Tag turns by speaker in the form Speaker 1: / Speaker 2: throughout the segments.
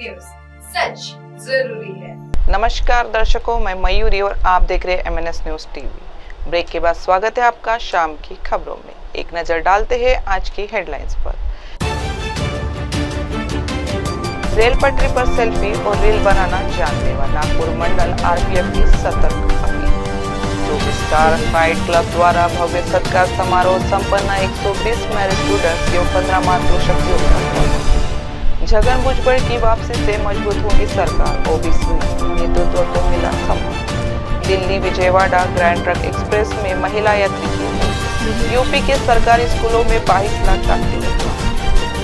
Speaker 1: News, सच जरूरी है।
Speaker 2: नमस्कार दर्शकों, मैं मयूरी और आप देख रहे हैं MNS न्यूज टीवी। ब्रेक के बाद स्वागत है आपका शाम की खबरों में। एक नजर डालते हैं आज की हेडलाइंस पर। रेल पटरी पर सेल्फी और रील बनाना जानलेवा, नागपुर मंडल RPF की सतर्क अपील। 24 स्टार प्राइड क्लब द्वारा भव्य सत्कार समारोह संपन्न। 120 मैरिज स्टूडेंट्स एवं 15 मातृशक्तियों का जगन भुजबल की वापसी से मजबूत होगी सरकार, ओबीसी नेतृत्व को मिला सम्मान। Delhi Vijayawada grand trunk express में महिला यात्री की मौत। यूपी के सरकारी स्कूलों में 22 लाख दाखिले।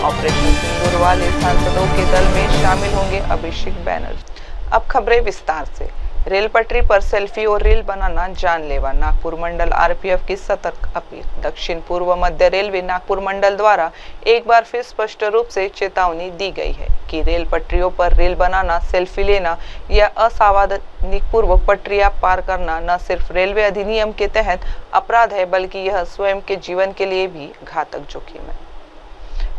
Speaker 2: ऑपरेशन सिंदूर वाले सांसदों के दल में शामिल होंगे अभिषेक बैनर्जी। अब खबरें विस्तार से। रेल पटरी पर सेल्फी और रील बनाना जानलेवा, नागपुर मंडल RPF की सतर्क अपील। दक्षिण पूर्व मध्य रेलवे नागपुर मंडल द्वारा एक बार फिर स्पष्ट रूप से चेतावनी दी गई है कि रेल पटरियों पर रील बनाना, सेल्फी लेना या असावधानीपूर्वक पटरियां पार करना न सिर्फ रेलवे अधिनियम के तहत अपराध है, बल्कि यह स्वयं के जीवन के लिए भी घातक जोखिम है।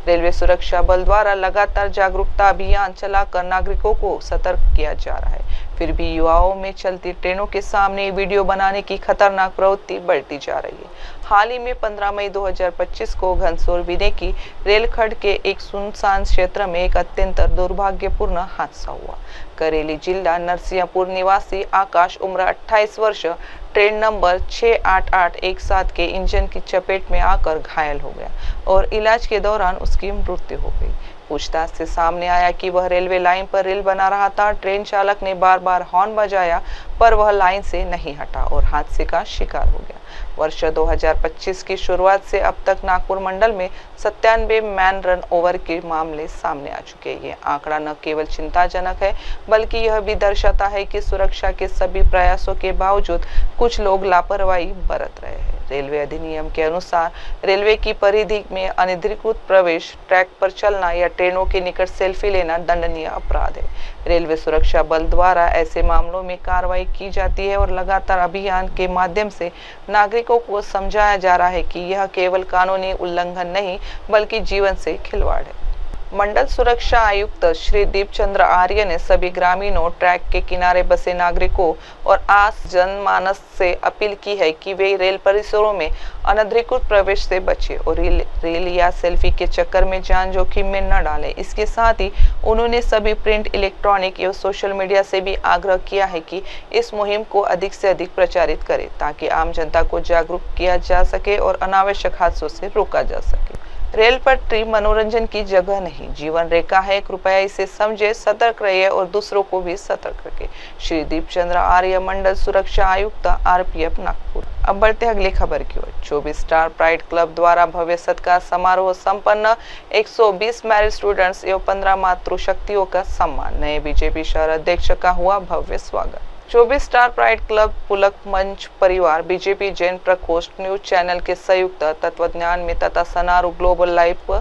Speaker 2: रेलवे सुरक्षा बल द्वारा लगातार जागरूकता अभियान चलाकर नागरिकों को सतर्क किया जा रहा है, फिर भी युवाओं में चलती ट्रेनों के सामने वीडियो बनाने की खतरनाक प्रवृत्ति बढ़ती जा रही है। हाल ही में 15 मई 2025 को घनसोर विने की रेलखंड के एक सुनसान क्षेत्र में एक अत्यंत दुर्भाग्यपूर्ण हादसा हुआ। करेली जिला नरसिंहपुर निवासी आकाश उम्र 28 वर्ष ट्रेन नंबर 68817 के इंजन की चपेट में आकर घायल हो गया और इलाज के दौरान उसकी मृत्यु हो गई। पूछताछ से सामने आया कि वह रेलवे लाइन पर रील बना रहा था। ट्रेन चालक ने बार बार हॉर्न बजाया पर वह लाइन से नहीं हटा और हादसे का शिकार हो गया। वर्ष 2025 की शुरुआत से अब तक नागपुर मंडल में 97 मैन रन ओवर के मामले सामने आ चुके हैं। ये आंकड़ा न केवल चिंताजनक है, बल्कि यह भी दर्शाता है कि सुरक्षा के सभी प्रयासों के बावजूद कुछ लोग लापरवाही बरत रहे हैं। रेलवे अधिनियम के अनुसार रेलवे की परिधि में अनधिकृत प्रवेश, ट्रैक पर चलना या ट्रेनों के निकट सेल्फी लेना दंडनीय अपराध है। रेलवे सुरक्षा बल द्वारा ऐसे मामलों में कार्रवाई की जाती है और लगातार अभियान के माध्यम से नागरिकों को समझाया जा रहा है कि यह केवल कानूनी उल्लंघन नहीं, बल्कि जीवन से खिलवाड़ है। मंडल सुरक्षा आयुक्त श्री दीपचंद्र आर्य ने सभी ग्रामीणों, ट्रैक के किनारे बसे नागरिकों और आस जनमानस से अपील की है कि वे रेल परिसरों में अनधिकृत प्रवेश से बचें और रील या सेल्फी के चक्कर में जान जोखिम में न डालें। इसके साथ ही उन्होंने सभी प्रिंट, इलेक्ट्रॉनिक एवं सोशल मीडिया से भी आग्रह किया है कि इस मुहिम को अधिक से अधिक प्रचारित करें, ताकि आम जनता को जागरूक किया जा सके और अनावश्यक हादसों से रोका जा सके। रेल पटरी मनोरंजन की जगह नहीं, जीवन रेखा है। कृपया इसे समझे, सतर्क रहिए और दूसरों को भी सतर्क रखें। श्री दीपचंद्र आर्य, मंडल सुरक्षा आयुक्त RPF नागपुर। अब बढ़ते अगली खबर की ओर। 24 स्टार प्राइड क्लब द्वारा भव्य सत्कार समारोह संपन्न। 120 मैरिज स्टूडेंट्स एवं 15 मातृशक्तियों का सम्मान। नए BJP शहर अध्यक्ष का हुआ भव्य स्वागत। 24 स्टार प्राइड क्लब, पुलक मंच परिवार, BJP जैन प्रकोष्ठ, न्यूज चैनल के संयुक्त तत्वाधान में तथा सनारू global life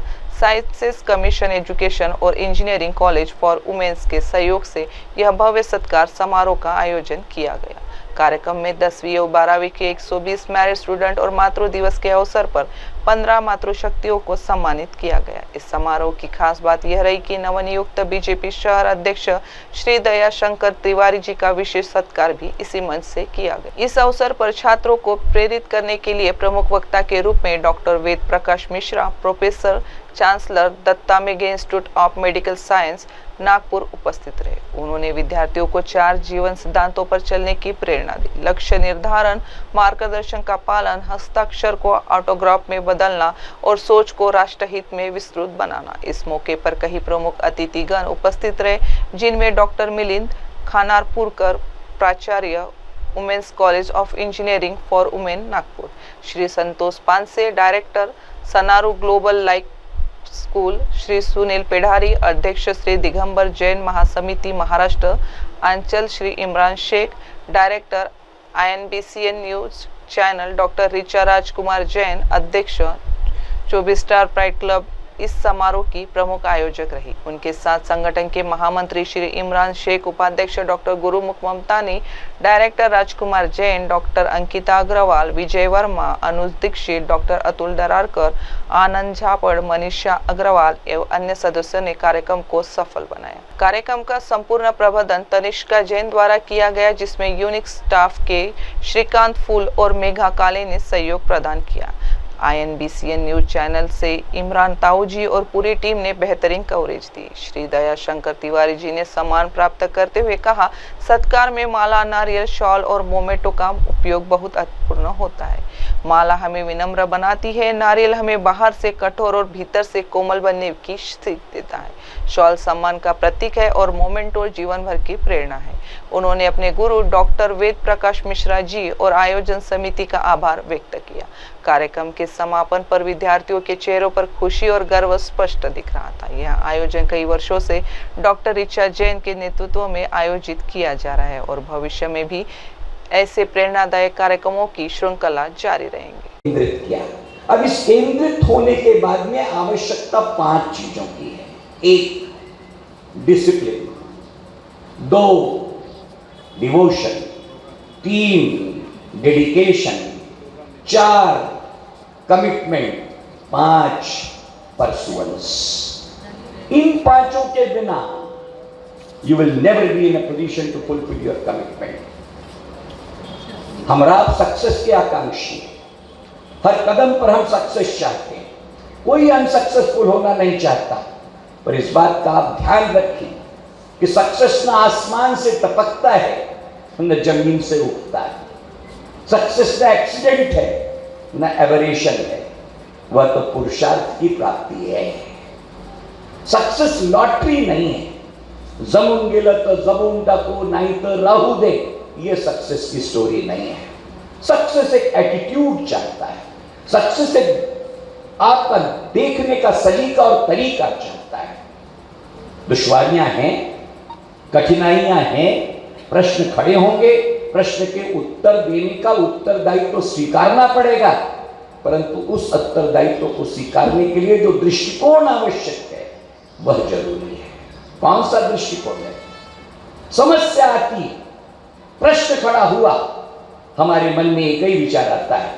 Speaker 2: sciences commission, education और इंजीनियरिंग कॉलेज फॉर वुमेन्स के सहयोग से यह भव्य सत्कार समारोह का आयोजन किया गया। कार्यक्रम में 10वीं और 12वीं के 120 मैरिज स्टूडेंट और मातृ दिवस के अवसर पर 15 मातृशक्तियों को सम्मानित किया गया। इस समारोह की खास बात यह रही कि नवनियुक्त BJP शहर अध्यक्ष श्री दया शंकर तिवारी जी का विशेष सत्कार भी इसी मंच से किया गया। इस अवसर पर छात्रों को प्रेरित करने के लिए प्रमुख वक्ता के रूप में doctor Ved Prakash Mishra, professor chancellor Datta Meghe institute of medical science Nagpur उपस्थित रहे। उन्होंने विद्यार्थियों को 4 जीवन सिद्धांतों पर चलने की प्रेरणा दी। लक्ष्य निर्धारण, मार्गदर्शन का पालन, हस्ताक्षर को ऑटोग्राफ में बदलना और सोच को राष्ट्रहित में विस्तृत बनाना। इस मौके पर कई प्रमुख अतिथिगण उपस्थित रहे, जिनमें डॉक्टर मिलिंद खानारपुरकर, प्राचार्य womens college of engineering for women Nagpur, Shri Santosh Panse, director सनारू global life school, Shri Sunil Pedhari, अध्यक्ष श्री दिगंबर जैन महासमिति महाराष्ट्र अंचल, Shri Imran Sheikh, director INBCN news channel, doctor Richa Rajkumar Jain, अध्यक्ष 24 स्टार प्राइड क्लब इस समारोह की प्रमुख आयोजक रही। उनके साथ संगठन के महामंत्री श्री इमरान शेख, उपाध्यक्ष डॉक्टर गुरुमुख ममतानी, डायरेक्टर राजकुमार जैन, डॉक्टर अंकिता अग्रवाल, विजय वर्मा, अनुज दीक्षित, डॉक्टर अतुल दरारकर, आनंद झापड़, मनीषा अग्रवाल एवं अन्य सदस्यों ने कार्यक्रम को सफल बनाया। कार्यक्रम का संपूर्ण प्रबंधन तनिष्का जैन द्वारा किया गया, जिसमें यूनिक स्टाफ के श्रीकांत फूल और मेघा काले ने सहयोग प्रदान किया। INBCN न्यूज चैनल से इमरान ताऊजी और पूरी टीम ने बेहतरीन कवरेज दी। श्री दया शंकर तिवारी जी ने सम्मान प्राप्त करते हुए कहा, सत्कार में माला, नारियल, शॉल और मोमेंटो का उपयोग बहुत अर्थपूर्ण होता है। माला हमें विनम्र बनाती है, नारियल हमें बाहर से कठोर और भीतर से कोमल बनने की सीख देता है, शॉल सम्मान का प्रतीक है और मोमेंटो जीवन भर की प्रेरणा है। उन्होंने अपने गुरु डॉक्टर वेद प्रकाश मिश्रा जी और आयोजन समिति का आभार व्यक्त किया। कार्यक्रम के समापन पर विद्यार्थियों के चेहरों पर खुशी और गर्व स्पष्ट दिख रहा था। यह आयोजन कई वर्षों से डॉक्टर ऋचा जैन के नेतृत्व में आयोजित किया जा रहा है और भविष्य में भी ऐसे प्रेरणादायक कार्यक्रमों की श्रृंखला जारी रहेंगे।
Speaker 3: केंद्रित किया। अब इस केंद्रित होने के बाद में आवश्यकता 5 चीजों की है। 1 discipline, 2 devotion, 3 dedication, 4 commitment, 5 pursuance. इन 5 के बिना you will never be in a position to fulfill your commitment. हमरा सक्सेस के आकांक्षी, हर कदम पर हम सक्सेस चाहते हैं, कोई अनसक्सेसफुल होना नहीं चाहता, पर इस बात का आप ध्यान रखें कि सक्सेस ना आसमान से टपकता है न जमीन से उठता है। सक्सेस ना एक्सीडेंट है न एवरेशन है, वह तो पुरुषार्थ की प्राप्ति है। सक्सेस लॉटरी नहीं है, जमून गेलं तर जमून टाकू नहीं तो राहू दे, ये सक्सेस की स्टोरी नहीं है। सक्सेस एक एटीट्यूड चाहता है, सक्सेस एक आपका देखने का सलीका और तरीका चाहता है। दुश्वारियां हैं, कठिनाइयां हैं, प्रश्न खड़े होंगे, प्रश्न के उत्तर देने का उत्तरदायित्व तो स्वीकारना पड़ेगा, परंतु उस उत्तरदायित्व को स्वीकारने के लिए जो दृष्टिकोण आवश्यक है वह जरूरी है। कौन सा दृष्टिकोण है? समस्या आती, प्रश्न खड़ा हुआ, हमारे मन में एकही विचार आता है,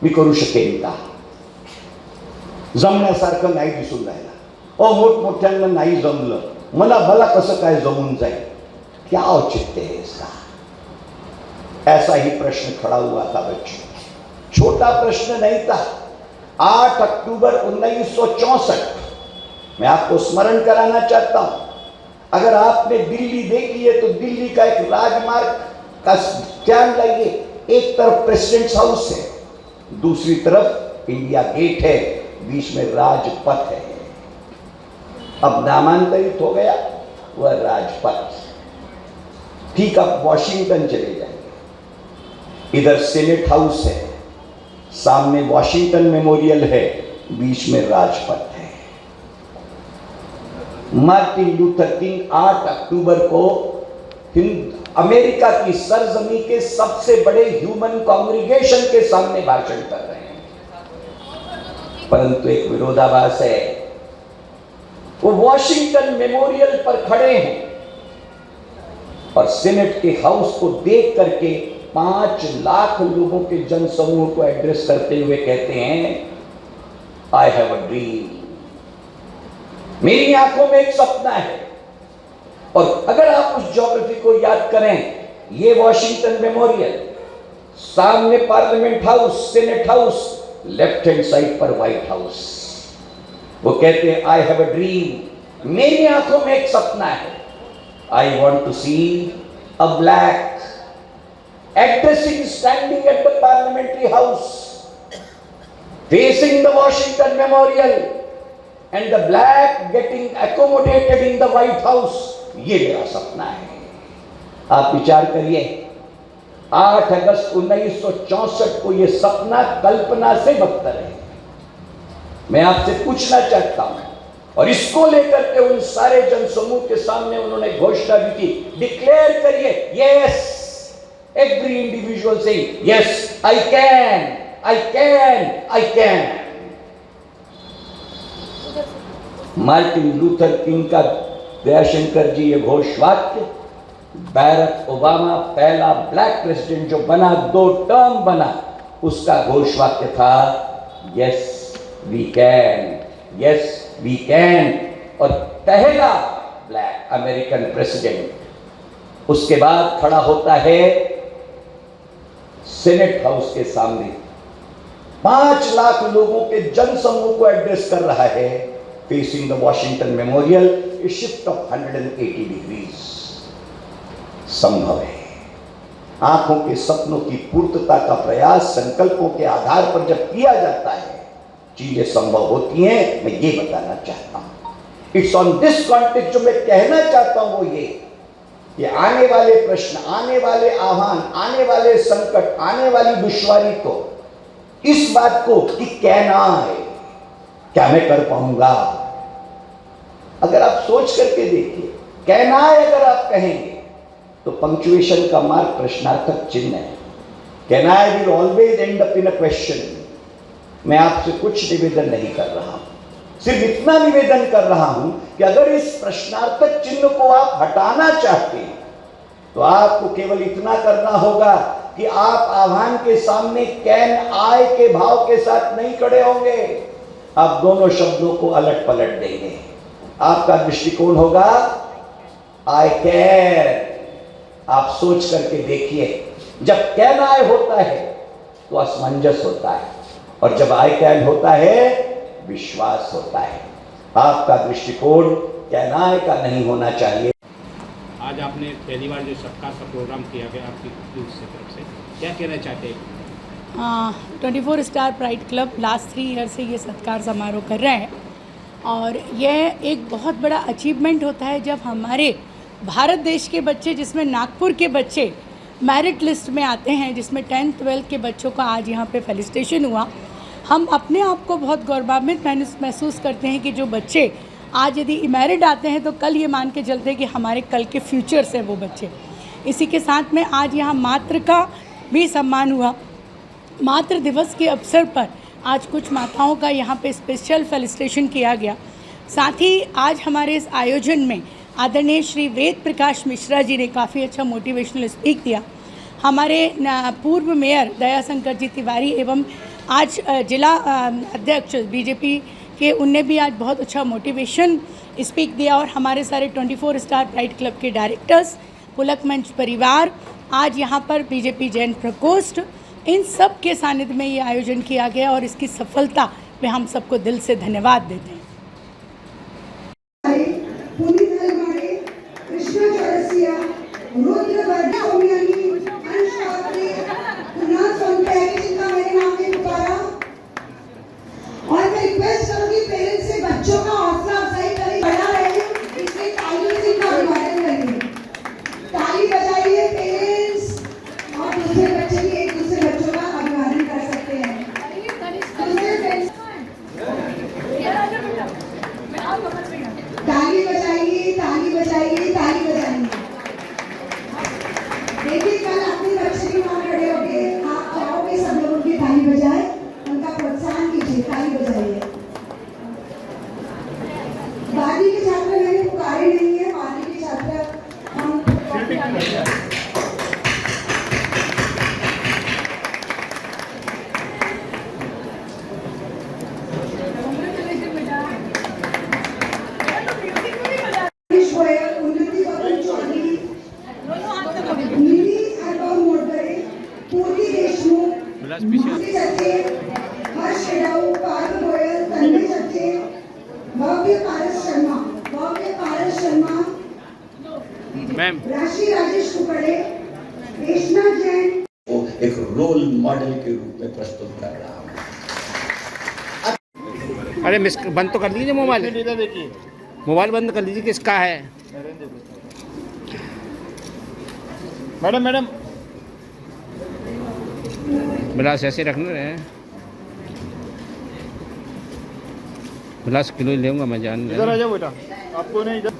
Speaker 3: मी करू शकेन का? जमण्यासारखं नाही दिसून राहिला, मोठमोठ्यांना नाही जमलं, मला कसं काय जमून जाईल? क्या औचित्य है इसका? ऐसा ही प्रश्न खड़ा हुआ था बच्चों। छोटा प्रश्न नहीं था। 8 अक्टूबर 1964, मैं आपको स्मरण कराना चाहता हूं। अगर आपने दिल्ली देखी है तो दिल्ली का एक राजमार्ग का ध्यान लाइए, एक तरफ प्रेसिडेंट्स हाउस है, दूसरी तरफ इंडिया गेट है, बीच में राजपथ है। अब नामांतरित हो गया वह राजपथ। ठीक, आप वॉशिंगटन चले जाएंगे, इधर सेनेट हाउस है, सामने वॉशिंगटन मेमोरियल है, बीच में राजपथ है। मार्टिन लूथर किंग 8 अक्टूबर को अमेरिका की सरजमी के सबसे बड़े ह्यूमन कांग्रीगेशन के सामने भाषण कर रहे हैं, परंतु एक विरोधाभास है। वो वॉशिंगटन मेमोरियल पर खड़े हैं और सेनेट के हाउस को देख करके 5 लाख लोगों के जनसमूह को एड्रेस करते हुए कहते हैं, आई हैव अ ड्रीम, मेरी आंखों में एक सपना है। और अगर आप उस ज्योग्राफी को याद करें, ये वॉशिंगटन मेमोरियल, सामने parliament house, senate house, left hand side पर व्हाइट हाउस। वो कहते हैं, आई हैव अ ड्रीम, मेरी आंखों में एक सपना है। I want to see a black addressing standing at the parliamentary house facing the Washington Memorial and the black getting accommodated in the White House। ये मेरा सपना है। आप विचार करिए, 8 अगस्त 1964 को ये सपना कल्पना से बदतर है। मैं आपसे पूछना चाहता हूं, और इसको लेकर के उन सारे जनसमूह के सामने उन्होंने घोषणा भी की, डिक्लेयर करिए, yes, every individual saying, yes, I can, I can, I can। Martin Luther King का दयाशंकर जी ये घोषवाक्य, बैरक ओबामा पहला ब्लैक प्रेसिडेंट जो बना, 2 टर्म बना, उसका घोषवाक्य था yes we can, yes we can. और पहला ब्लैक अमेरिकन प्रेसिडेंट उसके बाद खड़ा होता है सेनेट हाउस के सामने, 5 लाख लोगों के जनसमूह को एड्रेस कर रहा है, facing the Washington memorial, A shift of 180 degrees संभव है। आंखों के सपनों की पूर्तता का प्रयास संकल्पों के आधार पर जब किया जाता है, चीजें संभव होती हैं। मैं ये बताना चाहता हूं, इट्स ऑन दिस कॉन्टेक्स्ट जो मैं कहना चाहता हूं वो ये कि आने वाले प्रश्न, आने वाले आह्वान, आने वाले संकट, आने वाली दुश्वारी को, इस बात को कि कहना है क्या मैं कर पाऊंगा, अगर आप सोच करके देखिए, कहना है अगर आप कहेंगे तो पंक्चुएशन का मार्क प्रश्नार्थक चिन्ह है। कहना है will always and up in a question. मैं आपसे कुछ निवेदन नहीं कर रहा हूं, सिर्फ इतना निवेदन कर रहा हूं कि अगर इस प्रश्नार्थक चिन्ह को आप हटाना चाहते हैं तो आपको केवल इतना करना होगा कि आप आह्वान के सामने कैन आय के भाव के साथ नहीं खड़े होंगे, आप दोनों शब्दों को अलट पलट देंगे। आपका दृष्टिकोण होगा आई कैन। आप सोच करके देखिए, जब कैन आय होता है तो असमंजस होता है, और जब आई कैन होता है विश्वास होता है। आपका दृष्टिकोण कैन आय का नहीं होना चाहिए।
Speaker 4: आज आपने पहली बार जो सबका सा प्रोग्राम किया गया आपकी तरफ से, क्या कहना चाहते हैं?
Speaker 5: 24 star pride club last 3 year से ये सत्कार समारोह कर रहे हैं, और यह एक बहुत बड़ा अचीवमेंट होता है जब हमारे भारत देश के बच्चे, जिसमें नागपुर के बच्चे मेरिट लिस्ट में आते हैं, जिसमें 10th 12th के बच्चों का आज यहाँ पे फेलिसिटेशन हुआ। हम अपने आप को बहुत गौरवान्वित महसूस करते हैं कि जो बच्चे आज यदि मेरिट आते हैं तो कल ये मान के चलते हैं कि हमारे कल के फ्यूचर्स हैं वो बच्चे। इसी के साथ में आज यहाँ मातृ का भी सम्मान हुआ। मातृ दिवस के अवसर पर आज कुछ माताओं का यहाँ पे स्पेशल फेलिसिटेशन किया गया। साथ ही आज हमारे इस आयोजन में आदरणीय श्री वेद प्रकाश मिश्रा जी ने काफ़ी अच्छा मोटिवेशनल स्पीक दिया। हमारे पूर्व मेयर दयाशंकर जी तिवारी एवं आज जिला अध्यक्ष बीजेपी के, उनने भी आज बहुत अच्छा मोटिवेशन स्पीक दिया। और हमारे सारे 24 स्टार प्राइड क्लब के डायरेक्टर्स, पुलक मंच परिवार, आज यहाँ पर बीजेपी जैन प्रकोष्ठ, इन सब के सानिध्य में ये आयोजन किया गया, और इसकी सफलता में हम सबको दिल से धन्यवाद देते हैं।
Speaker 6: और मैं रिक्वेस्ट करूंगी पेरेंट्स से बच्चों का हौसला अफजाई करें, बड़ा रहे, इसलिए तालियों से इनका अभिवादन करेंगे। ताली बजाइए पेरेंट्स, और दूसरे बच्चे भी एक दूसरे बच्चों का अभिवादन कर सकते हैं। ताली बजाइए, ताली बजाइए, ताली बजाइए। देखिए कल अपने बच्चे भी वहाँ खड़े होंगे, आप चाहोगे सब लोग उनकी ताली बजाए, उनका प्रोत्साहन कीजिए, ताली बजाइए। बाकी के छात्र मैंने पुकारे नहीं है, बाकी के छात्र हम
Speaker 4: मैम
Speaker 6: राशि राजेश कुकड़े, रेशमा जैन
Speaker 3: वो एक रोल मॉडल के रूप में प्रस्तुत कर रहा हूं।
Speaker 4: अरे मिस बंद तो कर दीजिए मोबाइल, मोबाइल बंद कर लीजिए। किसका है
Speaker 7: मैडम? मैडम
Speaker 4: बिलास ऐसे रखने रहे, बिलास किलो ही लेऊंगा मैं, जान
Speaker 7: इधर आ जाओ बेटा, आपको नहीं इधर।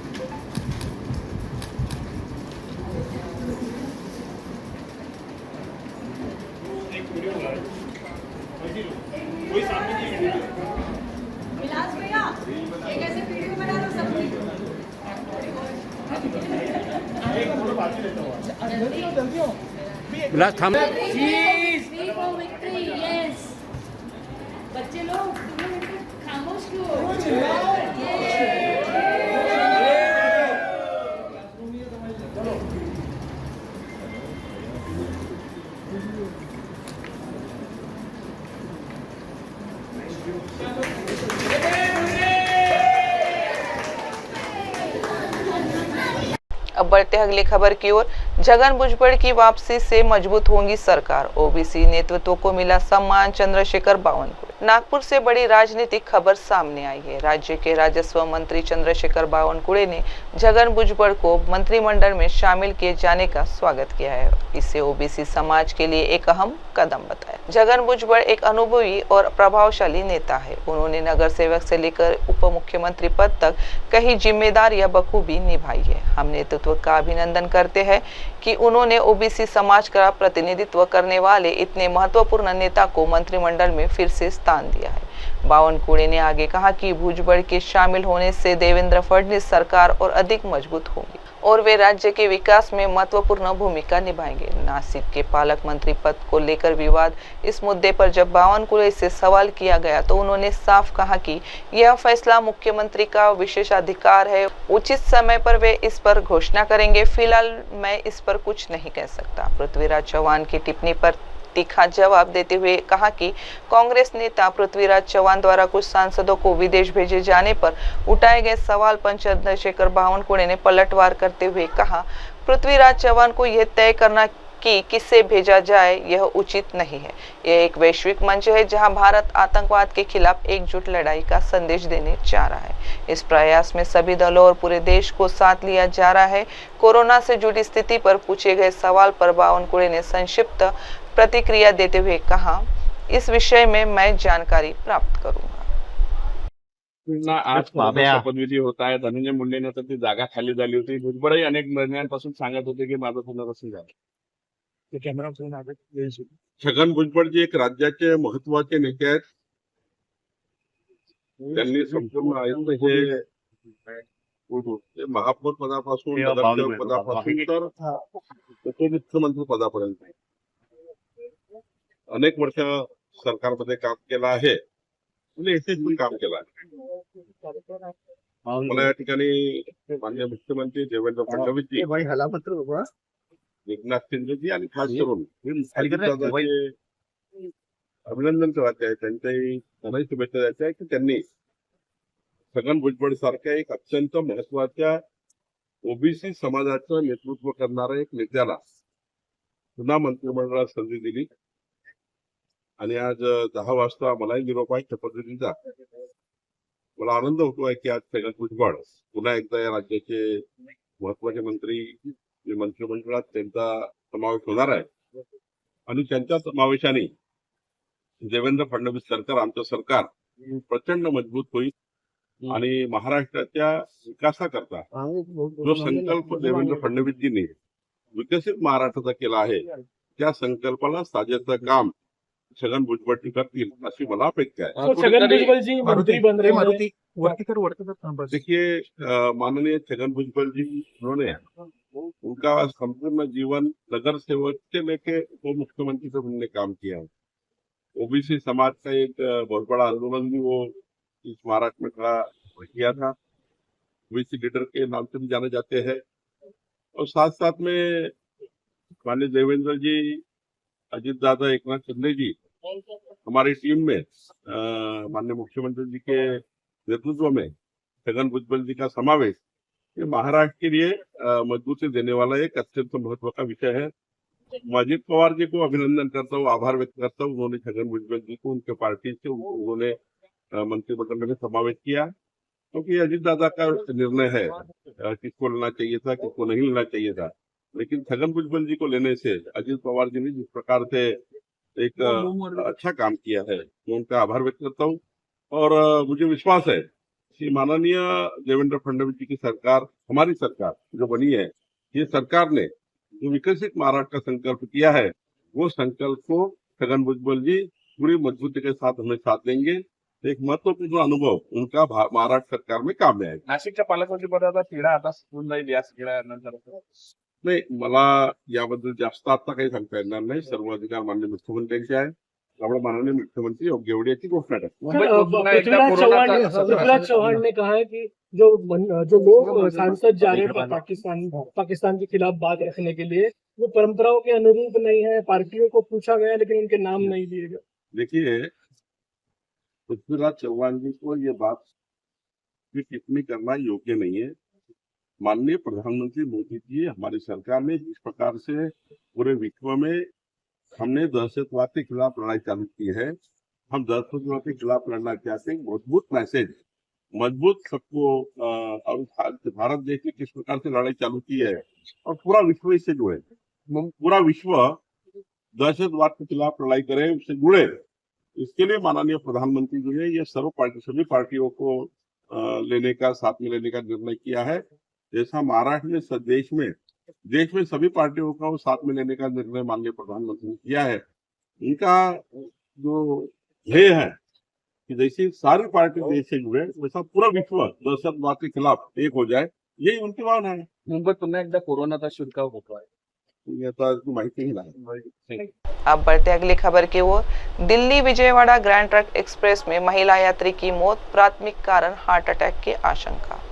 Speaker 5: विलास भैया, एक ऐसे वीडियो
Speaker 4: लास्ट थांब
Speaker 5: बच्चे लोग खामोश क्यों?
Speaker 2: अब बढ़ते हैं अगली खबर की ओर। छगन भुजबल की वापसी से मजबूत होंगी सरकार, ओबीसी नेतृत्व को मिला सम्मान, चंद्रशेखर बावनकुळे। नागपुर से बड़ी राजनीतिक खबर सामने आई है। राज्य के राजस्व मंत्री चंद्रशेखर बावनकुळे ने छगन भुजबल को मंत्रिमंडल में शामिल किए जाने का स्वागत किया है। इसे ओबीसी समाज के लिए एक अहम कदम बताया। छगन भुजबल एक अनुभवी और प्रभावशाली नेता है। उन्होंने नगर सेवक से लेकर उप मुख्यमंत्री पद तक कई जिम्मेदारियां बखूबी निभाई है। हम नेतृत्व का अभिनंदन करते हैं कि उन्होंने ओबीसी समाज का प्रतिनिधित्व करने वाले इतने महत्वपूर्ण नेता को मंत्रिमंडल में फिर से स्थान दिया है। बावनकुळे ने आगे कहा कि भुजबल के शामिल होने से देवेंद्र फडणवीस सरकार और अधिक मजबूत होगी और वे राज्य के विकास में महत्वपूर्ण भूमिका निभाएंगे। नासिक के पालक मंत्री पद को लेकर विवाद, इस मुद्दे पर जब बावनकुळे से सवाल किया गया तो उन्होंने साफ कहा कि यह फैसला मुख्यमंत्री का विशेषाधिकार है, उचित समय पर वे इस पर घोषणा करेंगे। फिलहाल मैं इस पर कुछ नहीं कह सकता। पृथ्वीराज चौहान की टिप्पणी पर तीखा जवाब देते हुए कहा कि कांग्रेस नेता पृथ्वीराज चौहान द्वारा कुछ सांसदों को विदेश भेजे जाने पर उठाए गए सवाल पर चंद्रशेखर बावनकुळे ने पलटवार करते हुए कहा, पृथ्वीराज चौहान को यह तय करना कि किसे भेजा जाए यह उचित नहीं है। यह एक वैश्विक मंच है जहां भारत आतंकवाद के खिलाफ एकजुट लड़ाई का संदेश देने जा रहा है। इस प्रयास में सभी दलों और पूरे देश को साथ लिया जा रहा है। कोरोना से जुड़ी स्थिति पर पूछे गए सवाल पर बावनकुळे ने संक्षिप्त प्रतिक्रिया देते हुए कहा, इस विषय में मैं जानकारी प्राप्त करूंगा।
Speaker 8: आज शपथविधी होत आहे। धनंजय मुंडेने तर ती जागा खाली झाली होती। भुजबळही अनेक महिन्यांपासून सांगत होते की माझं पुनर्वसन झालं। छगन भुजबळ जे एक राज्याचे महत्वाचे नेते आहेत, त्यांनी संपूर्ण आयुष्य हे महापौर पदापासून नगरसेवक पदापासून तर उपमुख्यमंत्री पदापर्यंत अनेक वर्ष सरकारमध्ये काम केलं आहे आणि यशस्वी काम केलं आहे। मला या ठिकाणी माननीय मुख्यमंत्री देवेंद्र फडणवीसजी, एकनाथ शिंदेजी आणि खास करून अजितदादांचे अभिनंदन करायचे आहे, त्यांनाही शुभेच्छा द्यायच्या आहे की त्यांनी छगन भुजबळ सारख्या एक अत्यंत महत्वाच्या ओबीसी समाजाचं नेतृत्व करणाऱ्या एक नेत्याला पुन्हा मंत्रिमंडळात संधी दिली आणि आज 10 वाजता मलाही निरोप आहे शपथविधीचा। मला आनंद होतो आहे की आज छगन भुजबळ पुन्हा एकदा या राज्याचे महत्वाचे मंत्री मंत्रिमंडळात त्यांचा समावेश होणार आहे आणि त्यांच्या समावेशाने देवेंद्र फडणवीस सरकार, आमचं सरकार प्रचंड मजबूत होईल आणि महाराष्ट्राच्या विकासाकरता जो संकल्प देवेंद्र फडणवीसजींनी विकसित महाराष्ट्राचा केला आहे त्या संकल्पाला साजेचं काम छगन भुजबळ करतील अशी मला अपेक्षा है।
Speaker 7: छगन भुजबल जी मंत्री बन रहे हैं।
Speaker 8: देखिए माननीय छगन भुजबल जी उन्होंने उनका संपूर्ण जीवन नगर सेवक से लेके उप मुख्यमंत्री तक उन्होंने काम किया है। ओबीसी समाज का एक बहुत बड़ा आंदोलन भी वो इस महाराष्ट्र में खड़ा किया था। ओबीसी लीडर के नाम से भी जाने जाते हैं और साथ साथ में माननीय देवेंद्र जी, अजित दादा, एकनाथ शिंदे जी हमारी टीम में माननीय मुख्यमंत्री जी के नेतृत्व में छगन भुजबल जी का समावेश ये महाराष्ट्र के लिए मजबूती देने वाला एक अत्यंत महत्व का विषय है। मैं अजित पवार जी को अभिनंदन करता हूँ, आभार व्यक्त करता हूँ। उन्होंने छगन भुजबल जी को उनके पार्टी से उन्होंने मंत्रिमंडल में समावेश किया क्योंकि अजित दादा का निर्णय है किसको लेना चाहिए था, किसको नहीं लेना चाहिए था, लेकिन छगन भुजबल जी को लेने से अजित पवार जी ने जिस प्रकार से एक अच्छा काम किया है मैं उनका आभार व्यक्त करता हूँ। और मुझे विश्वास है कि माननीय देवेंद्र फडणवीस जी की सरकार, हमारी सरकार जो बनी है, ये सरकार ने जो विकसित महाराष्ट्र का संकल्प किया है वो संकल्प को छगन भुजबल जी पूरी मजबूती के साथ हमें साथ देंगे। एक महत्वपूर्ण अनुभव उनका महाराष्ट्र सरकार में काम में आएगा।
Speaker 7: नाशिकच्या पालकमंत्री पदाचा तिढा आता होऊन जाईल या सगळ्यानंतर
Speaker 8: नाही, मला याबद्दल जास्त आता काही सांगता येणार नाही. सर्व अधिकार माननीय मुख्यमंत्र्यांचे आहे. त्यामुळे माननीय मुख्यमंत्री योग्य वेळी याची घोषणा करतात.
Speaker 7: पृथ्वीराज चौहान ने कहा है कि जो लोग सांसद जा रहे हैं पाकिस्तान के खिलाफ बात रखने के लिए, वो परंपराओं के अनुरूप नहीं है. पार्टियों को पूछा गया लेकिन उनके नाम नहीं दिए गए.
Speaker 8: देखिए, पृथ्वीराज चौहान जी को ये बात की टिप्पणी करना योग्य नहीं है. माननीय प्रधानमंत्री मोदी जी, हमारी सरकार ने जिस प्रकार से पूरे विश्व में हमने दहशतवाद के खिलाफ लड़ाई चालू की है, हम दहशतवाद के खिलाफ लड़ना चाहते हैं. मजबूत मैसेज, मजबूत सबको और भारत देश ने किस प्रकार से लड़ाई चालू की है और पूरा विश्व इससे जुड़े, पूरा विश्व दहशतवाद के खिलाफ लड़ाई करे, उससे जुड़े. इसके लिए माननीय प्रधानमंत्री जी ने ये सभी पार्टियों को लेने का, साथ में लेने का निर्णय किया है. जैसा महाराष्ट्र ने देश में सभी पार्टियों का साथ में लेने का निर्णय माननीय प्रधानमंत्री ने किया है. इनका जो ध्येय है कि जैसे सारी पार्टी देश से जुड़े, वैसा पूरा विश्व दहशतवाद के खिलाफ एक हो जाए, यही उनकी भावना है.
Speaker 9: मुंबईत पुन्हा एकदा कोरोनाचा शिरकाव होतोय.
Speaker 8: याचा माहिती नाही.
Speaker 2: अब बढ़ते अगली खबर की ओर. Delhi Vijayawada grand trunk express में महिला यात्री की मौत, प्राथमिक कारण हार्ट अटैक की आशंका.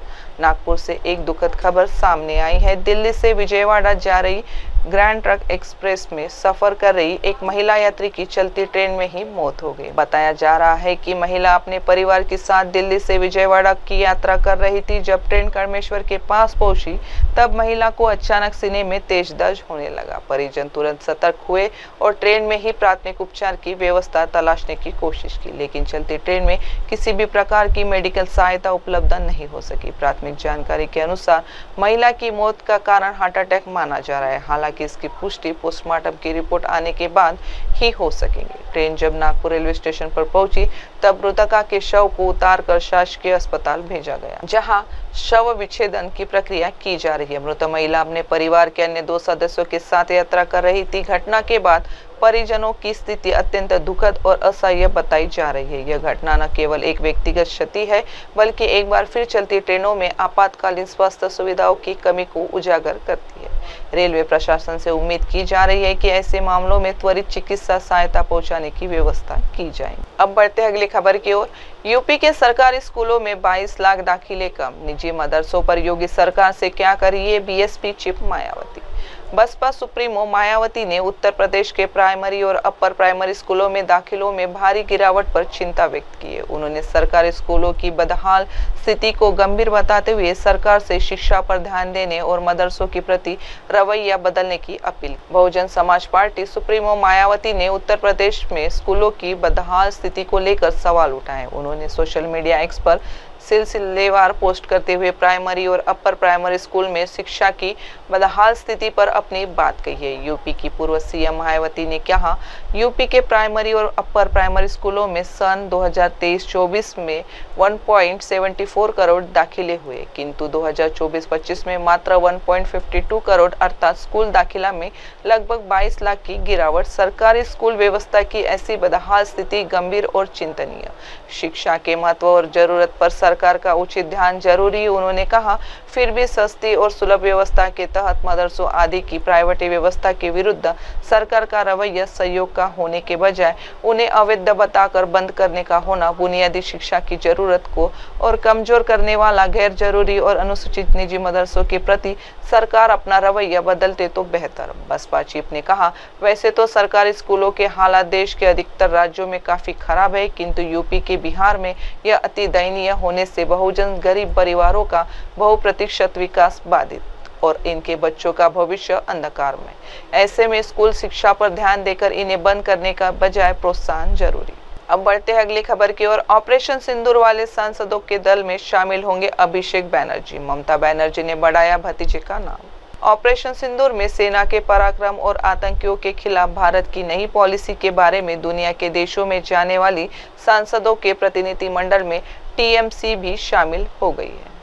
Speaker 2: नागपुर से एक दुखद खबर सामने आई है. दिल्ली से विजयवाड़ा जा रही ग्रैंड ट्रक एक्सप्रेस में सफर कर रही एक महिला यात्री की चलती ट्रेन में ही मौत हो गई. बताया जा रहा है कि महिला अपने परिवार के साथ दिल्ली से विजयवाड़ा की यात्रा कर रही थी. जब ट्रेन कर्मेश्वर के पास पहुंची तब महिला को अचानक सीने में तेज दर्द होने लगा. परिजन तुरंत सतर्क हुए और ट्रेन में ही प्राथमिक उपचार की व्यवस्था तलाशने की कोशिश की, लेकिन चलती ट्रेन में किसी भी प्रकार की मेडिकल सहायता उपलब्ध नहीं हो सकी. प्राथमिक जानकारी के अनुसार महिला की मौत का कारण हार्ट अटैक माना जा रहा है. हालांकि इसकी पुष्टि पोस्टमार्टम की रिपोर्ट आने के बाद ही हो सकेंगे. ट्रेन जब नागपुर रेलवे स्टेशन पर पहुंची तब मृतका के शव को उतारकर शासकीय अस्पताल भेजा गया, जहां शव विच्छेदन की प्रक्रिया की जा रही है. मृत महिला अपने परिवार के अन्य 2 सदस्यों के साथ यात्रा कर रही थी. घटना के बाद परिजनों की स्थिति अत्यंत दुखद और असह्य बताई जा रही है. यह घटना न केवल एक व्यक्तिगत क्षति है, बल्कि एक बार फिर चलती ट्रेनों में आपातकालीन स्वास्थ्य सुविधाओं की कमी को उजागर करती है. रेलवे प्रशासन से उम्मीद की जा रही है कि ऐसे मामलों में त्वरित चिकित्सा सहायता पहुंचाने की व्यवस्था की जाएगी. अब बढ़ते हैं अगली खबर की ओर. यूपी के सरकारी स्कूलों में 22 लाख दाखिले कम, निजी मदरसों पर योगी सरकार से क्या करिए, BSP chief Mayawati. Baspa supremo Mayawati ने उत्तर प्रदेश के प्राइमरी और अपर प्राइमरी स्कूलों में दाखिलों में भारी गिरावट पर चिंता व्यक्त की है. उन्होंने सरकारी स्कूलों की बदहाल स्थिति को गंभीर बताते हुए सरकार से शिक्षा पर ध्यान देने और मदरसों के प्रति रवैया बदलने की appeal. Bahujan Samaj party supremo Mayawati ने उत्तर प्रदेश में स्कूलों की बदहाल स्थिति को लेकर सवाल उठाए. उन्होंने सोशल मीडिया एक्स पर सिलसिलेवार पोस्ट करते हुए प्राइमरी और अपर प्राइमरी स्कूल में शिक्षा की बदहाल स्थिति पर अपनी बात कही है. यूपी की पूर्व सीएम मायावती ने कहा, यूपी के प्राइमरी और अपर प्राइमरी स्कूलों में सन 2023-24 में 1.74 करोड़ दाखिले हुए, किंतु 2024-25 में मात्र 1.52 करोड़ अर्थात स्कूल दाखिला में लगभग 22 लाख की गिरावट. सरकारी स्कूल व्यवस्था की ऐसी बदहाल स्थिति गंभीर और चिंतनीय. शिक्षा के महत्व और जरूरत पर सरकार का उचित ध्यान जरूरी. उन्होंने कहा, फिर भी सस्ती और सुलभ व्यवस्था के तहत मदरसों आदि की प्राइवेट व्यवस्था के विरुद्ध सरकार का रवैया सहयोग का होने के बजाय उन्हें अवैध बताकर बंद करने का होना बुनियादी शिक्षा की जरूरत को और कमजोर करने वाला गैर जरूरी और अनुसूचित निजी मदरसों के प्रति सरकार अपना रवैया बदलते तो बेहतर. बसपा चीफ ने कहा, वैसे तो सरकारी स्कूलों के हालात देश के अधिकतर राज्यों में काफी खराब है, किंतु यूपी के बिहार में यह अति दयनीय होने से बहुजन गरीब परिवारों का बहुप्रतिशत विकास बाधित और इनके बच्चों का भविष्य अंधकार में. ऐसे में स्कूल शिक्षा पर ध्यान देकर इन्हें बंद करने का बजाय प्रोत्साहन जरूरी. अब बढ़ते हैं अगली खबर की ओर. ऑपरेशन सिंदूर वाले सांसदों के दल में शामिल होंगे अभिषेक बनर्जी. ममता बनर्जी ने बढ़ाया भतीजे का नाम. ऑपरेशन सिंदूर में सेना के पराक्रम और आतंकियों के खिलाफ भारत की नई पॉलिसी के बारे में दुनिया के देशों में जाने वाली सांसदों के प्रतिनिधि मंडल में टीएमसी भी शामिल हो गई है.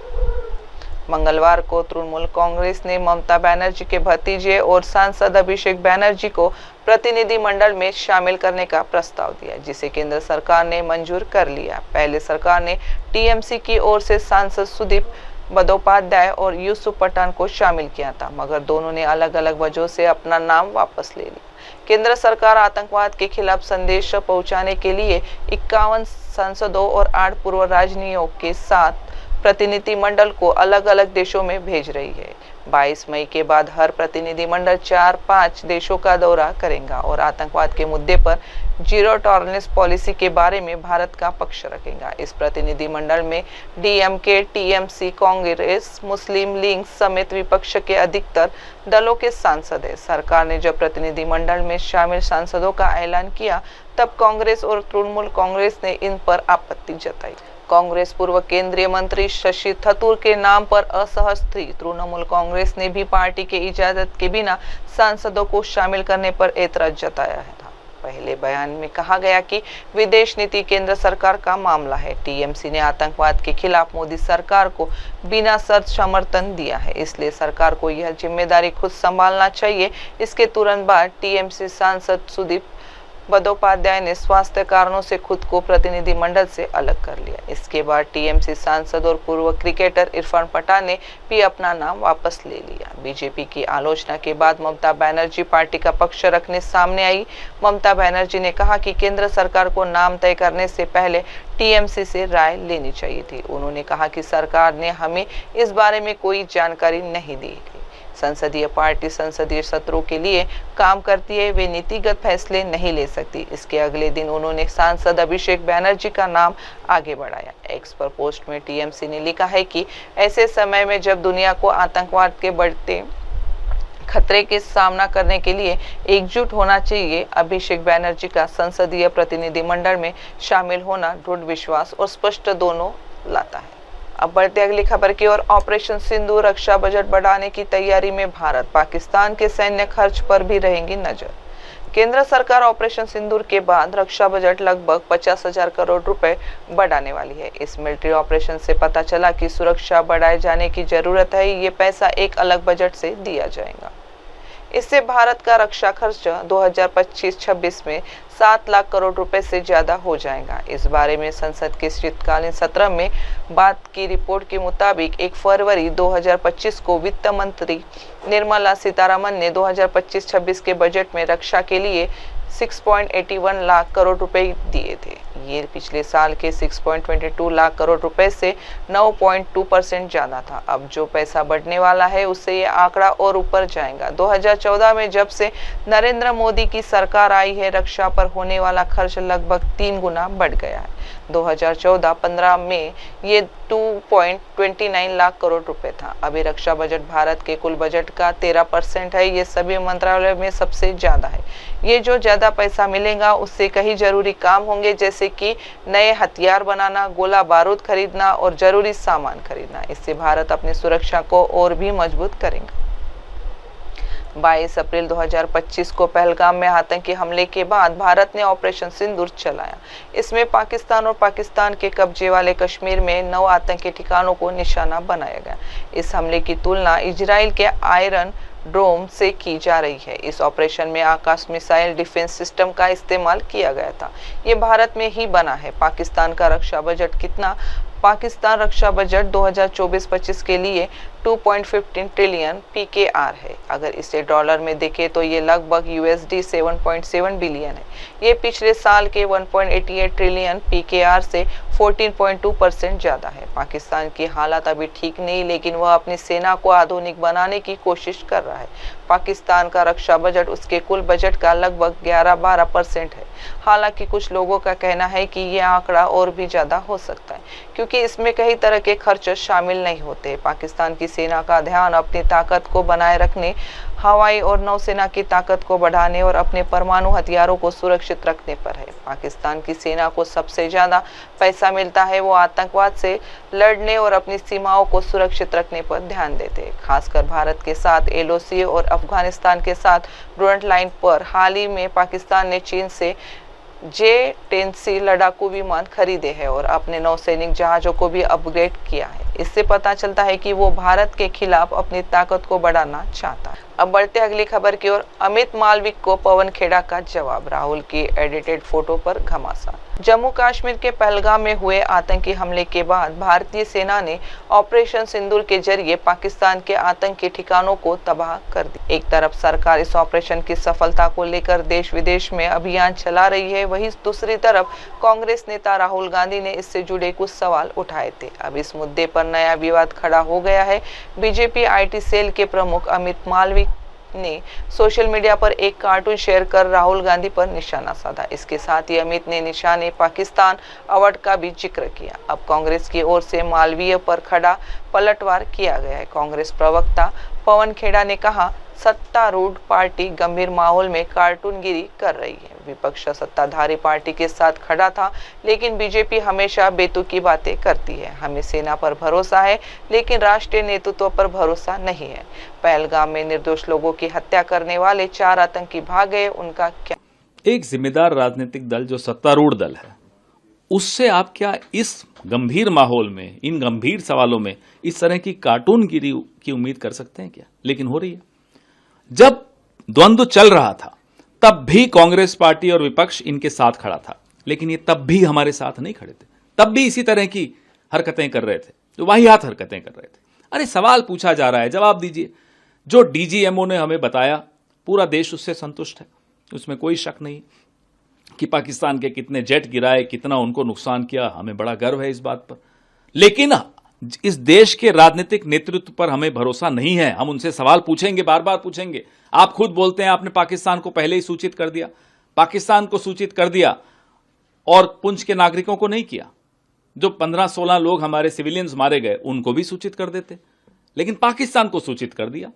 Speaker 2: मंगलवार को तृणमूल कांग्रेस ने ममता बनर्जी के भतीजे और सांसद अभिषेक बनर्जी को प्रतिनिधि मंडल में शामिल करने का प्रस्ताव दिया, जिसे केंद्र सरकार ने मंजूर कर लिया. पहले सरकार ने टीएमसी की ओर से सांसद सुदीप बंदोपाध्याय और यूसुफ पठान को शामिल किया था, मगर दोनों ने अलग अलग वजहों से अपना नाम वापस ले लिया। केंद्र सरकार आतंकवाद के खिलाफ संदेश पहुंचाने के लिए 51 सांसदों और 8 पूर्व राजनयिकों के साथ प्रतिनिधिमंडल को अलग अलग देशों में भेज रही है। 22 मई के बाद हर प्रतिनिधिमंडल 4-5 देशों का दौरा करेगा और आतंकवाद के मुद्दे पर जीरो टॉलरेंस पॉलिसी के बारे में भारत का पक्ष रखेगा। इस प्रतिनिधिमंडल में डीएमके, टीएमसी, कांग्रेस, मुस्लिम लीग समेत विपक्ष के अधिकतर दलों के सांसद हैं। सरकार ने जब प्रतिनिधिमंडल में शामिल सांसदों का ऐलान किया, तब कांग्रेस और तृणमूल कांग्रेस ने इन पर आपत्ति जताई। कांग्रेस पूर्व केंद्रीय मंत्री शशि थरूर के नाम पर असहज थी। तृणमूल कांग्रेस ने भी पार्टी के इजाजत के बिना सांसदों को शामिल करने पर ऐतराज जताया है। पहले बयान में कहा गया कि विदेश नीति केंद्र सरकार का मामला है। टीएमसी ने आतंकवाद के खिलाफ मोदी सरकार को बिना शर्त समर्थन दिया है, इसलिए सरकार को यह जिम्मेदारी खुद संभालना चाहिए। इसके तुरंत बाद टीएमसी सांसद सुदीप बंदोपाध्याय ने स्वास्थ्य कारणों से खुद को प्रतिनिधिमंडल से अलग कर लिया। इसके बाद टीएमसी सांसद और पूर्व क्रिकेटर इरफान पठान ने भी अपना नाम वापस ले लिया। बीजेपी की आलोचना के बाद ममता बनर्जी पार्टी का पक्ष रखने सामने आई। ममता बनर्जी ने कहा कि केंद्र सरकार को नाम तय करने से पहले टीएमसी से राय लेनी चाहिए थी। उन्होंने कहा कि सरकार ने हमें इस बारे में कोई जानकारी नहीं दी। संसदीय पार्टी संसदीय सत्रों के लिए काम करती है, वे नीतिगत फैसले नहीं ले सकती। इसके अगले दिन उन्होंने सांसद अभिषेक बनर्जी का नाम आगे बढ़ाया। एक्स पर पोस्ट में टीएमसी ने लिखा है कि ऐसे समय में जब दुनिया को आतंकवाद के बढ़ते खतरे के सामना करने के लिए एकजुट होना चाहिए, अभिषेक बनर्जी का संसदीय प्रतिनिधिमंडल में शामिल होना दृढ़ विश्वास और स्पष्ट दोनों लाता है। अब बढ़ते अगली खबर की ओर। ऑपरेशन सिंदूर रक्षा बजट बढ़ाने की तैयारी में भारत, पाकिस्तान के सैन्य खर्च पर भी रहेगी नजर। केंद्र सरकार ऑपरेशन सिंदूर के बाद रक्षा बजट लगभग 50,000 करोड़ रुपए बढ़ाने वाली है। इस मिलिट्री ऑपरेशन से पता चला कि सुरक्षा बढ़ाए जाने की जरूरत है। ये पैसा एक अलग बजट से दिया जाएगा। इससे भारत का रक्षा खर्च 2025-26 में 7 लाख करोड़ रुपए से ज्यादा हो जाएगा। इस बारे में संसद के शीतकालीन सत्र में बात की रिपोर्ट के मुताबिक 1 फरवरी 2025 को वित्त मंत्री निर्मला सीतारमण ने 2025-26 के बजट में रक्षा के लिए 6.81 लाख करोड़ रुपए दिए थे। ये पिछले साल के 6.22 लाख करोड़ रुपए से 9.2% ज्यादा था। अब जो पैसा बढ़ने वाला है उससे ये आंकड़ा और ऊपर जाएगा। 2014 में जब से नरेंद्र मोदी की सरकार आई है, रक्षा पर होने वाला खर्च लगभग 3 गुना बढ़ गया है। 2014-15 में ये 2.29 लाख करोड़ रुपए था। अभी रक्षा बजट भारत के कुल बजट का 13% है। ये सभी मंत्रालयों में सबसे ज्यादा है। ये जो ज्यादा पैसा मिलेगा उससे कई जरूरी काम होंगे, जैसे कि नए हथियार बनाना, गोला बारूद खरीदना और जरूरी सामान खरीदना। इससे भारत अपनी सुरक्षा को और भी मजबूत करेगा। 22 अप्रैल 2025 को पहलगाम में आतंकी हमले के बाद भारत ने ऑपरेशन सिंदूर चलाया। इसमें पाकिस्तान और पाकिस्तान के कब्जे वाले कश्मीर में 9 आतंकी ठिकानों को निशाना बनाया गया। इस हमले की तुलना इजराइल के आयरन डोम से की जा रही है। इस ऑपरेशन में आकाश मिसाइल डिफेंस सिस्टम का इस्तेमाल किया गया था। ये भारत में ही बना है। पाकिस्तान का रक्षा बजट कितना? पाकिस्तान रक्षा बजट 2024-25 के लिए 2.15 ट्रिलियन PKR है। अगर इसे डॉलर में देखें तो ये लगभग USD 7.7 बिलियन है। ये पिछले साल के 1.88 ट्रिलियन PKR से 14.2% ज़्यादा है। पाकिस्तान की हालत अभी ठीक नहीं, लेकिन वह अपनी सेना को आधुनिक बनाने की कोशिश कर रहा है। पाकिस्तान का रक्षा बजट उसके कुल बजट का लगभग 11-12% है। हालांकि कुछ लोगों का कहना है कि यह आंकड़ा और भी ज़्यादा हो सकता है, क्योंकि इसमें कई तरह के खर्च शामिल नहीं होते। पाकिस्तान की सेना का ध्यान अपनी ताकत को बनाए रखने, हवाई और नौसेना की ताकत को बढ़ाने और अपने परमाणु हथियारों को सुरक्षित रखने पर है। पाकिस्तान की सेना को सबसे ज़्यादा पैसा मिलता है, वो आतंकवाद से लड़ने और अपनी सीमाओं को सुरक्षित रखने पर ध्यान देते हैं। खासकर भारत के साथ LOC और अफगानिस्तान के साथ फ्रंट लाइन पर हाल ही में पाकिस्तान ने चीन से J-10C लड़ाकू विमान खरीदे हैं और अपने नौसैनिक जहाज़ों को भी अपग्रेड किया है। इससे पता चलता है कि वो भारत के खिलाफ अपनी ताकत को बढ़ाना चाहता है। अब बढ़ते अगली खबर की ओर। अमित मालविक को पवन खेड़ा का जवाब, राहुल की एडिटेड फोटो पर घमासान। जम्मू कश्मीर के पहलगाम में हुए आतंकी हमले के बाद भारतीय सेना ने ऑपरेशन सिंदूर के जरिए पाकिस्तान के आतंकी ठिकानों को तबाह कर दिया। एक तरफ सरकार इस ऑपरेशन की सफलता को लेकर देश विदेश में अभियान चला रही है, वहीं दूसरी तरफ कांग्रेस नेता राहुल गांधी ने इससे जुड़े कुछ सवाल उठाए थे। अब इस मुद्दे पर नया विवाद खड़ा हो गया है। बीजेपी IT सेल के प्रमुख अमित मालविक ने सोशल मीडिया पर एक कार्टून शेयर कर राहुल गांधी पर निशाना साधा। इसके साथ ही अमित ने निशाने पाकिस्तान अवार्ड का भी जिक्र किया। अब कांग्रेस की ओर से मालवीय पर खड़ा पलटवार किया गया है। कांग्रेस प्रवक्ता पवन खेड़ा ने कहा, सत्तारूढ़ पार्टी गंभीर माहौल में कार्टूनगिरी कर रही है। विपक्ष सत्ताधारी पार्टी के साथ खड़ा था, लेकिन बीजेपी हमेशा बेतुकी बातें करती है। हमें सेना पर भरोसा है, लेकिन राष्ट्रीय नेतृत्व पर भरोसा नहीं है। पहलगाम में निर्दोष लोगों की हत्या करने वाले 4 आतंकी भाग गए, उनका क्या?
Speaker 10: एक जिम्मेदार राजनीतिक दल जो सत्तारूढ़ दल है, उससे आप क्या इस गंभीर माहौल में, इन गंभीर सवालों में इस तरह की कार्टूनगिरी की उम्मीद कर सकते हैं क्या? लेकिन हो रही है। जब द्वंद्व चल रहा था तब भी कांग्रेस पार्टी और विपक्ष इनके साथ खड़ा था, लेकिन ये तब भी हमारे साथ नहीं खड़े थे। तब भी इसी तरह की हरकतें कर रहे थे, जो वाहियात हरकतें कर रहे थे। अरे सवाल पूछा जा रहा है, जवाब दीजिए। जो DGMO ने हमें बताया, पूरा देश उससे संतुष्ट है, उसमें कोई शक नहीं कि पाकिस्तान के कितने जेट गिराए, कितना उनको नुकसान किया, हमें बड़ा गर्व है इस बात पर। लेकिन इस देश के राजनीतिक नेतृत्व पर हमें भरोसा नहीं है। हम उनसे सवाल पूछेंगे, बार बार पूछेंगे। आप खुद बोलते हैं आपने पाकिस्तान को पहले ही सूचित कर दिया। पाकिस्तान को सूचित कर दिया और पुंछ के नागरिकों को नहीं किया। जो 15-16 लोग हमारे सिविलियंस मारे गए, उनको भी सूचित कर देते, लेकिन पाकिस्तान को सूचित कर दिया।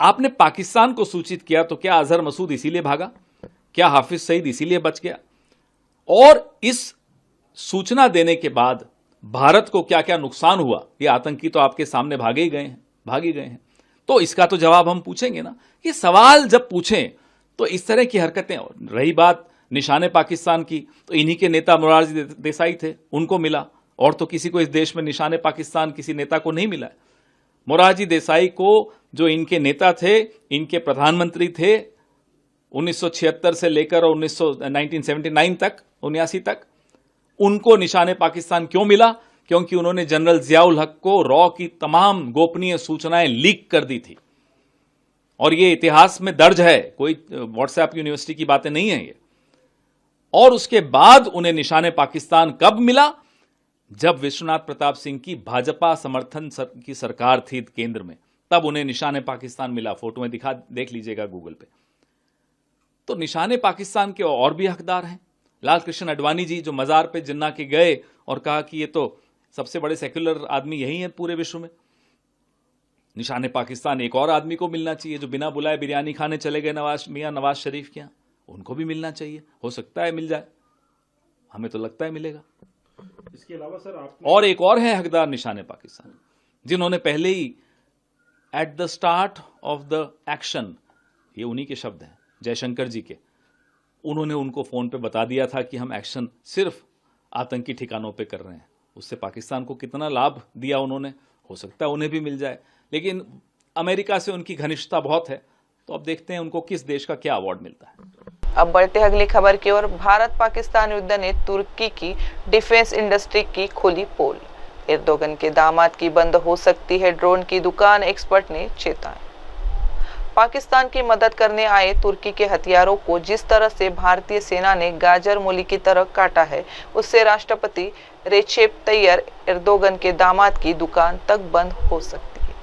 Speaker 10: आपने पाकिस्तान को सूचित किया तो क्या अजहर मसूद इसीलिए भागा? क्या हाफिज सईद इसीलिए बच गया? और इस सूचना देने के बाद भारत को क्या क्या नुकसान हुआ, ये आतंकी तो आपके सामने भाग ही गए हैं। तो इसका तो जवाब हम पूछेंगे ना। ये सवाल जब पूछें तो इस तरह की हरकतें। रही बात निशाने पाकिस्तान की, तो इन्हीं के नेता मोरारजी देसाई थे, उनको मिला। और तो किसी को इस देश में निशाने पाकिस्तान किसी नेता को नहीं मिला है। मोरारजी देसाई को, जो इनके नेता थे, इनके प्रधानमंत्री थे 1976 से लेकर 1979 तक, 79 तक, उनको निशाने पाकिस्तान क्यों मिला? क्योंकि उन्होंने जनरल जियाउल हक को रॉ की तमाम गोपनीय सूचनाएं लीक कर दी थी। और ये इतिहास में दर्ज है, कोई व्हाट्सएप यूनिवर्सिटी की बातें नहीं है ये। और उसके बाद उन्हें निशाने पाकिस्तान कब मिला? जब विश्वनाथ प्रताप सिंह की भाजपा समर्थन की सरकार थी केंद्र में, तब उन्हें निशाने पाकिस्तान मिला। फोटो में देख लीजिएगा गूगल पे। तो निशाने पाकिस्तान के और भी हकदार हैं। लाल कृष्ण आडवाणी जी, जो मजार पे जिन्ना के गए और कहा कि ये तो सबसे बड़े सेक्युलर आदमी यही है पूरे विश्व में। निशाने पाकिस्तान एक और आदमी को मिलना चाहिए, जो बिना बुलाए बिरयानी खाने चले गए मियां नवाज शरीफ के यहाँ, उनको भी मिलना चाहिए। हो सकता है मिल जाए, हमें तो लगता है मिलेगा।
Speaker 4: इसके अलावा सर
Speaker 10: और एक और है हकदार निशाने पाकिस्तान, जिन्होंने पहले ही at the start of the action, ये उन्हीं के शब्द हैं, जयशंकर जी के, उन्होंने उनको फोन पे बता दिया था कि हम एक्शन सिर्फ आतंकी ठिकानों पे कर रहे हैं। उससे पाकिस्तान को कितना लाभ दिया उन्होंने, हो सकता है उन्हें भी मिल जाए। लेकिन अमेरिका से उनकी घनिष्ठता बहुत है, तो अब देखते हैं उनको किस देश का क्या अवार्ड मिलता है।
Speaker 2: अब बढ़ते अगली खबर की ओर। भारत पाकिस्तान युद्ध ने तुर्की की डिफेंस इंडस्ट्री की खोली पोल। एर्दोगन के दामाद की बंद हो सकती है ड्रोन की दुकान, एक्सपर्ट ने चेतावनी। पाकिस्तान की मदद करने आए तुर्की के हथियारों को जिस तरह से भारतीय सेना ने गाजर मूली की तरह काटा है, उससे राष्ट्रपति रेचेप तैयब एर्दोगन के दामाद की दुकान तक बंद हो सकती है।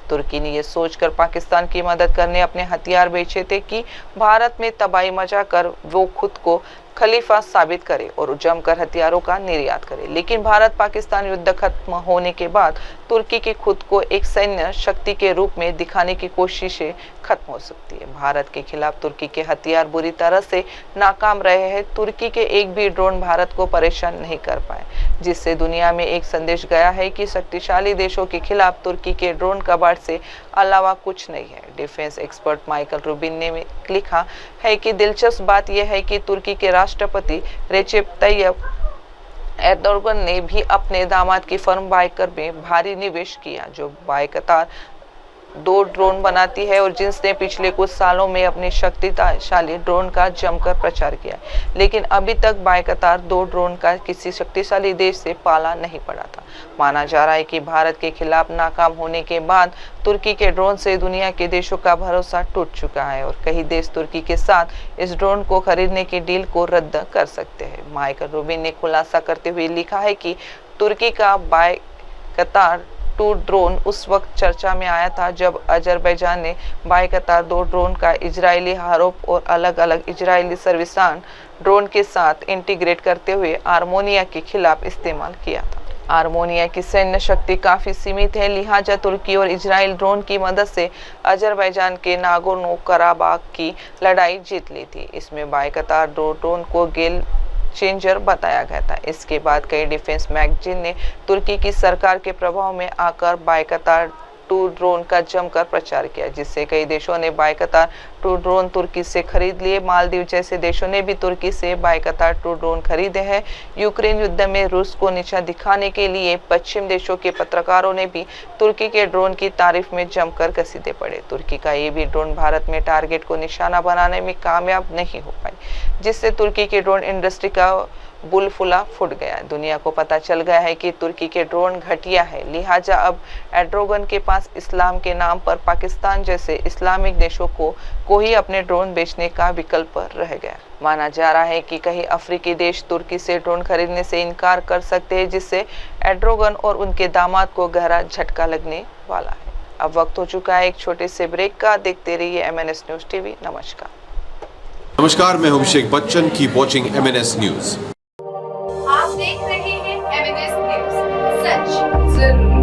Speaker 2: तुर्की ने यह सोचकर पाकिस्तान की मदद करने अपने हथियार बेचे थे कि भारत में तबाही मचाकर वो खुद को खलीफा साबित करे और जमकर हथियारों का निर्यात करे। लेकिन भारत पाकिस्तान युद्ध खत्म होने के बाद तुर्की की खुद को एक सैन्य शक्ति के रूप में दिखाने की कोशिशें खत्म हो सकती है। भारत के खिलाफ तुर्की के हथियार बुरी तरह से नाकाम रहे हैं। तुर्की के एक भी ड्रोन भारत को परेशान नहीं कर पाए, जिससे दुनिया में एक संदेश गया है कि शक्तिशाली देशों के खिलाफ तुर्की के ड्रोन कबाड़ से अलावा कुछ नहीं है। डिफेंस एक्सपर्ट माइकल रूबिन ने लिखा है कि दिलचस्प बात यह है कि तुर्की के राष्ट्रपति रेचेप तैयब एर्दोगन ने भी अपने दामाद की फर्म बायकर में भारी निवेश किया, जो बायकतार 2 ड्रोन बनाती है और जिसने पिछले कुछ सालों में अपने शक्तिशाली ड्रोन का जमकर प्रचार किया, लेकिन अभी तक बायकतार 2 ड्रोन का किसी शक्तिशाली देश से पाला नहीं पड़ा था। माना जा रहा है कि भारत के खिलाफ नाकाम होने के बाद तुर्की के ड्रोन से दुनिया के देशों का भरोसा टूट चुका है और कई देश तुर्की के साथ इस ड्रोन को खरीदने की डील को रद्द कर सकते हैं। माइकल रूबिन ने खुलासा करते हुए लिखा है कि तुर्की का बायकतार 2 ड्रोन उस वक्त चर्चा में आया था जब अजरबैजान ने बायकतार 2 ड्रोन का इजरायली हारोप और अलग अलग इजरायली सर्विसान ड्रोन के साथ इंटीग्रेट करते हुए आर्मेनिया के खिलाफ इस्तेमाल किया था। आर्मेनिया की सैन्य शक्ति काफी सीमित है, लिहाजा तुर्की और इजराइल ड्रोन की मदद से अजरबैजान के नागोर्नो कराबाख की लड़ाई जीत ली थी। इसमें बायकतार 2 ड्रोन को गेम चेंजर बताया गया था। इसके बाद कई डिफेंस मैगजीन ने तुर्की की सरकार के प्रभाव में आकर बायकतार 2 ड्रोन का जमकर प्रचार किया, जिससे कई देशों ने बायकतार 2 ड्रोन तुर्की से खरीद लिए। मालदीव जैसे देशों ने भी तुर्की से बायकतार 2 ड्रोन खरीदे हैं। यूक्रेन युद्ध में रूस को नीचा दिखाने के लिए पश्चिम देशों के पत्रकारों ने भी तुर्की के ड्रोन की तारीफ में जमकर कसीदे पड़े। तुर्की का ये भी ड्रोन भारत में टारगेट को निशाना बनाने में कामयाब नहीं हो पाई, जिससे तुर्की की ड्रोन इंडस्ट्री का बुल फुला फूट गया। दुनिया को पता चल गया है कि तुर्की के ड्रोन घटिया है, लिहाजा अब एर्डोगन के पास इस्लाम के नाम पर पाकिस्तान जैसे इस्लामिक देशों को ही अपने ड्रोन बेचने का विकल्प रह गया। माना जा रहा है कि कई अफ्रीकी देश तुर्की से ड्रोन खरीदने से इनकार कर सकते हैं, जिससे एर्डोगन और उनके दामाद को गहरा झटका लगने वाला है। अब वक्त हो चुका है एक छोटे से ब्रेक का। देखते रहिए MNS न्यूज टीवी। नमस्कार,
Speaker 11: मैं Abhishek Bachchan. Keep watching MNS news.
Speaker 1: आप देख रहे हैं MNS न्यूज, सच जरूरी।